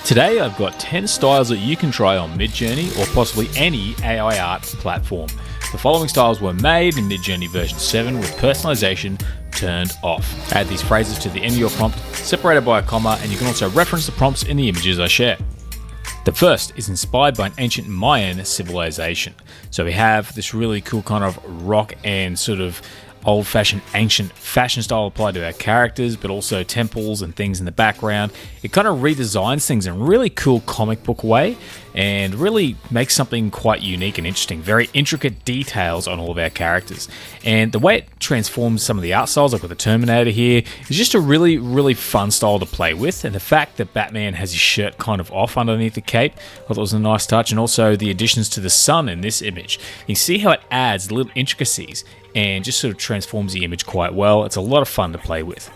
Today I've got 10 styles that you can try on Midjourney or possibly any AI art platform. The following styles were made in Midjourney version 7 with personalization turned off. Add these phrases to the end of your prompt, separated by a comma, and you can also reference the prompts in the images I share. The first is inspired by an ancient Mayan civilization. So we have this really cool kind of rock and sort of old-fashioned ancient fashion style applied to our characters, but also temples and things in the background. It kind of redesigns things in a really cool comic book way and really makes something quite unique and interesting. Very intricate details on all of our characters. And the way it transforms some of the art styles, like with the Terminator here, is just a really, really fun style to play with. And the fact that Batman has his shirt kind of off underneath the cape, I thought was a nice touch. And also the additions to the sun in this image. You see how it adds little intricacies and just sort of transforms the image quite well. It's a lot of fun to play with.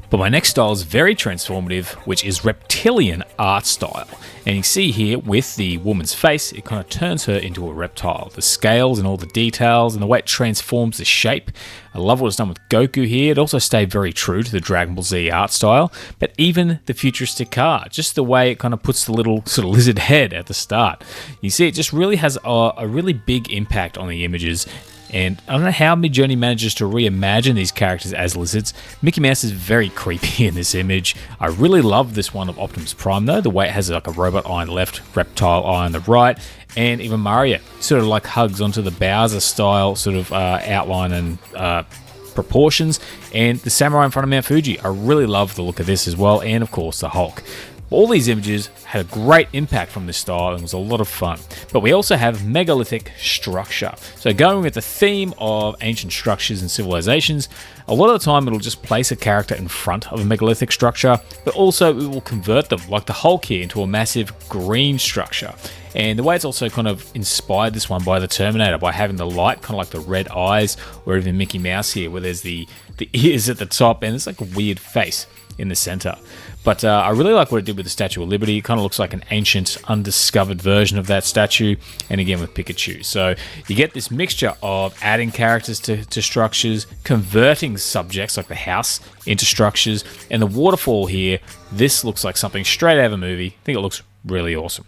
But my next style is very transformative, which is Reptilian art style. And you see here with the woman's face, it kind of turns her into a reptile. The scales and all the details and the way it transforms the shape. I love what it's done with Goku here. It also stayed very true to the Dragon Ball Z art style, but even the futuristic car, just the way it kind of puts the little sort of lizard head at the start. You see, it just really has a really big impact on the images. And I don't know how Midjourney manages to reimagine these characters as lizards. Mickey Mouse is very creepy in this image. I really love this one of Optimus Prime though, the way it has like a robot eye on the left, reptile eye on the right, and even Mario sort of like hugs onto the Bowser style sort of outline and proportions, and the samurai in front of Mount Fuji. I really love the look of this as well, and of course the Hulk. All these images had a great impact from this style and was a lot of fun. But we also have megalithic structure. So going with the theme of ancient structures and civilizations, a lot of the time it'll just place a character in front of a megalithic structure, but also it will convert them, like the Hulk here, into a massive green structure. And the way it's also kind of inspired this one by the Terminator, by having the light, kind of like the red eyes, or even Mickey Mouse here, where there's the ears at the top, and it's like a weird face in the center. But I really like what it did with the Statue of Liberty. It kind of looks like an ancient, undiscovered version of that statue, and again with Pikachu. So you get this mixture of adding characters to structures, converting subjects like the house into structures, and the waterfall here. This looks like something straight out of a movie. I think it looks really awesome.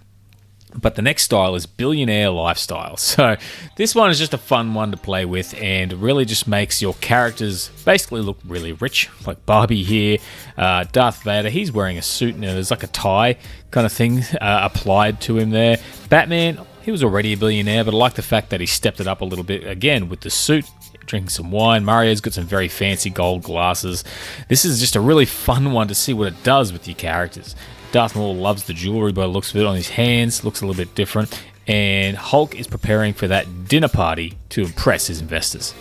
But the next style is Billionaire lifestyle. So this one is just a fun one to play with and really just makes your characters basically look really rich. Like Barbie here, Darth Vader, he's wearing a suit and there's like a tie kind of thing applied to him there. Batman, he was already a billionaire, but I like the fact that he stepped it up a little bit again with the suit, drinking some wine. Mario's got some very fancy gold glasses. This is just a really fun one to see what it does with your characters. Darth Maul loves the jewelry by the looks of it on his hands, looks a little bit different, and Hulk is preparing for that dinner party to impress his investors.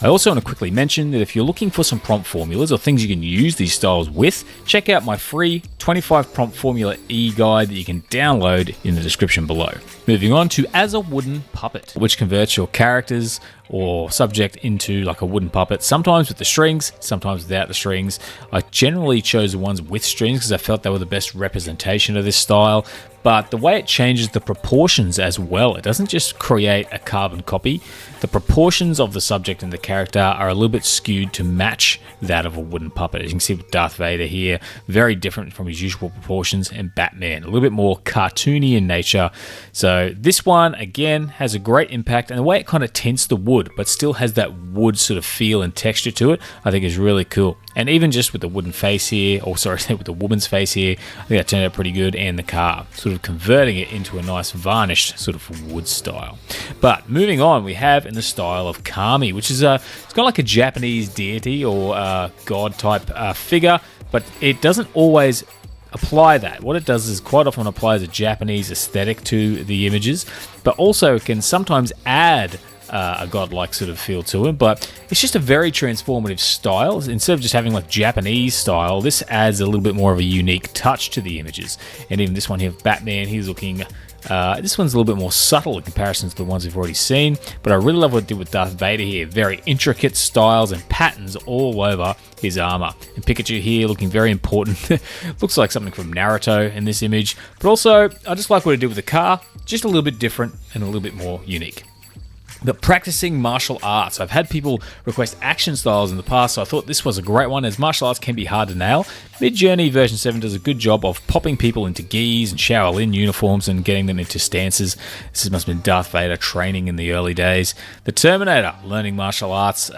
I also want to quickly mention that if you're looking for some prompt formulas or things you can use these styles with, check out my free 25 prompt formula e-guide that you can download in the description below. Moving on to As a Wooden Puppet, which converts your characters or subject into like a wooden puppet, sometimes with the strings, sometimes without the strings. I generally chose the ones with strings because I felt they were the best representation of this style. But the way it changes the proportions as well, it doesn't just create a carbon copy. The proportions of the subject and the character are a little bit skewed to match that of a wooden puppet. As you can see with Darth Vader here, very different from his usual proportions, and Batman, a little bit more cartoony in nature. So this one, again, has a great impact, and the way it kind of tints the wood, but still has that wood sort of feel and texture to it, I think is really cool. And even just with the wooden face here, or sorry, with the woman's face here, I think that turned out pretty good, and the car, sort of converting it into a nice varnished sort of wood style. But moving on, we have in the style of Kami, which is it's kind of like a Japanese deity or god type figure, but it doesn't always apply that. What it does is quite often applies a Japanese aesthetic to the images, but also can sometimes add a godlike sort of feel to him, but it's just a very transformative style. Instead of just having like Japanese style, this adds a little bit more of a unique touch to the images. And even this one here, Batman, he's looking, this one's a little bit more subtle in comparison to the ones we've already seen, but I really love what it did with Darth Vader here. Very intricate styles and patterns all over his armor. And Pikachu here looking very important. Looks like something from Naruto in this image, but also I just like what it did with the car, just a little bit different and a little bit more unique. But practicing martial arts. I've had people request action styles in the past, so I thought this was a great one, as martial arts can be hard to nail. Midjourney version 7 does a good job of popping people into gis and Shaolin uniforms and getting them into stances. This must have been Darth Vader training in the early days. The Terminator, learning martial arts,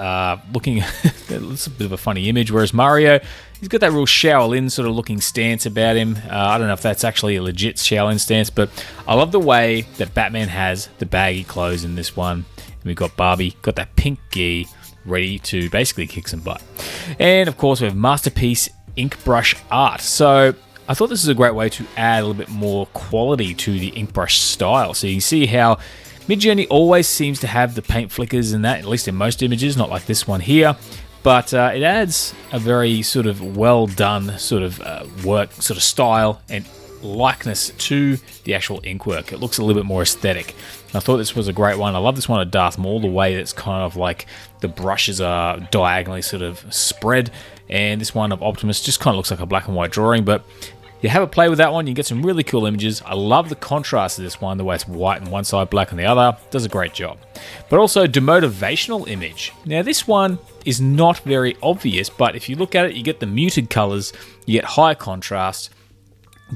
looking... it's a bit of a funny image, whereas Mario... he's got that real Shaolin sort of looking stance about him. I don't know if that's actually a legit Shaolin stance, but I love the way that Batman has the baggy clothes in this one. And we've got Barbie, got that pink gi, ready to basically kick some butt. And of course, we have Masterpiece Inkbrush art. So I thought this is a great way to add a little bit more quality to the Inkbrush style. So you can see how Midjourney always seems to have the paint flickers in that, at least in most images, not like this one here. But it adds a very sort of well done sort of work, sort of style and likeness to the actual ink work. It looks a little bit more aesthetic. I thought this was a great one. I love this one of Darth Maul, the way it's kind of like the brushes are diagonally sort of spread. And this one of Optimus just kind of looks like a black and white drawing, but you have a play with that one, you get some really cool images. I love the contrast of this one, the way it's white on one side, black on the other. Does a great job. But also Demotivational image. Now this one is not very obvious, but if you look at it, you get the muted colors, you get high contrast,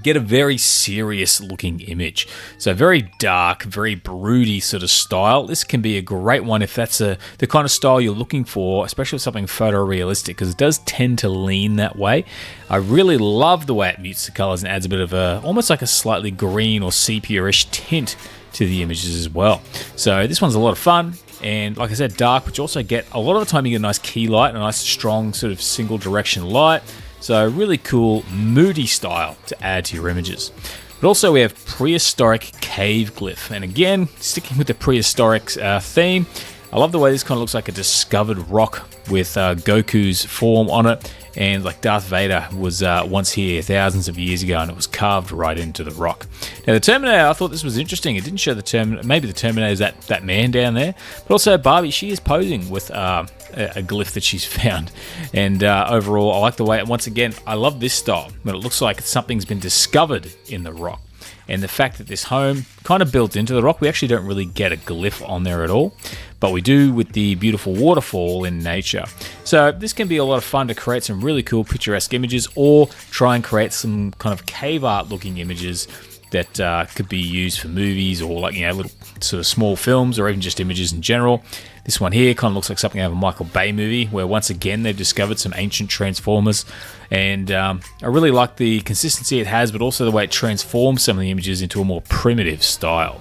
get a very serious looking image. So very dark, very broody sort of style. This can be a great one if that's the kind of style you're looking for, especially with something photorealistic, because it does tend to lean that way. I really love the way it mutes the colors and adds a bit of a, almost like a slightly green or sepia-ish tint to the images as well. So this one's a lot of fun. And like I said, dark, but you also get, a lot of the time you get a nice key light, a nice strong sort of single direction light. So really cool, moody style to add to your images. But also we have Prehistoric Cave Glyph. And again, sticking with the prehistoric theme, I love the way this kind of looks like a discovered rock with Goku's form on it. And like Darth Vader was once here thousands of years ago, and it was carved right into the rock. Now the Terminator, I thought this was interesting. It didn't show the Terminator. Maybe the Terminator is that man down there. But also Barbie, she is posing with a glyph that she's found. And overall, I like the way, once again, I love this style. But it looks like something's been discovered in the rock. And the fact that this home kind of built into the rock, we actually don't really get a glyph on there at all, but we do with the beautiful waterfall in nature. So this can be a lot of fun to create some really cool picturesque images, or try and create some kind of cave art looking images that could be used for movies, or like, you know, little sort of small films, or even just images in general. This one here kind of looks like something out of a Michael Bay movie, where once again they've discovered some ancient transformers. And I really like the consistency it has, but also the way it transforms some of the images into a more primitive style.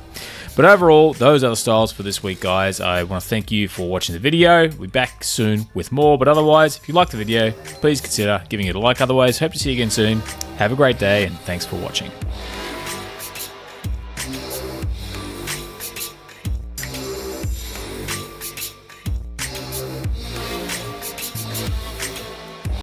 But overall, those are the styles for this week, guys. I want to thank you for watching the video. We'll be back soon with more. But otherwise, if you liked the video, please consider giving it a like. Otherwise, hope to see you again soon. Have a great day, and thanks for watching.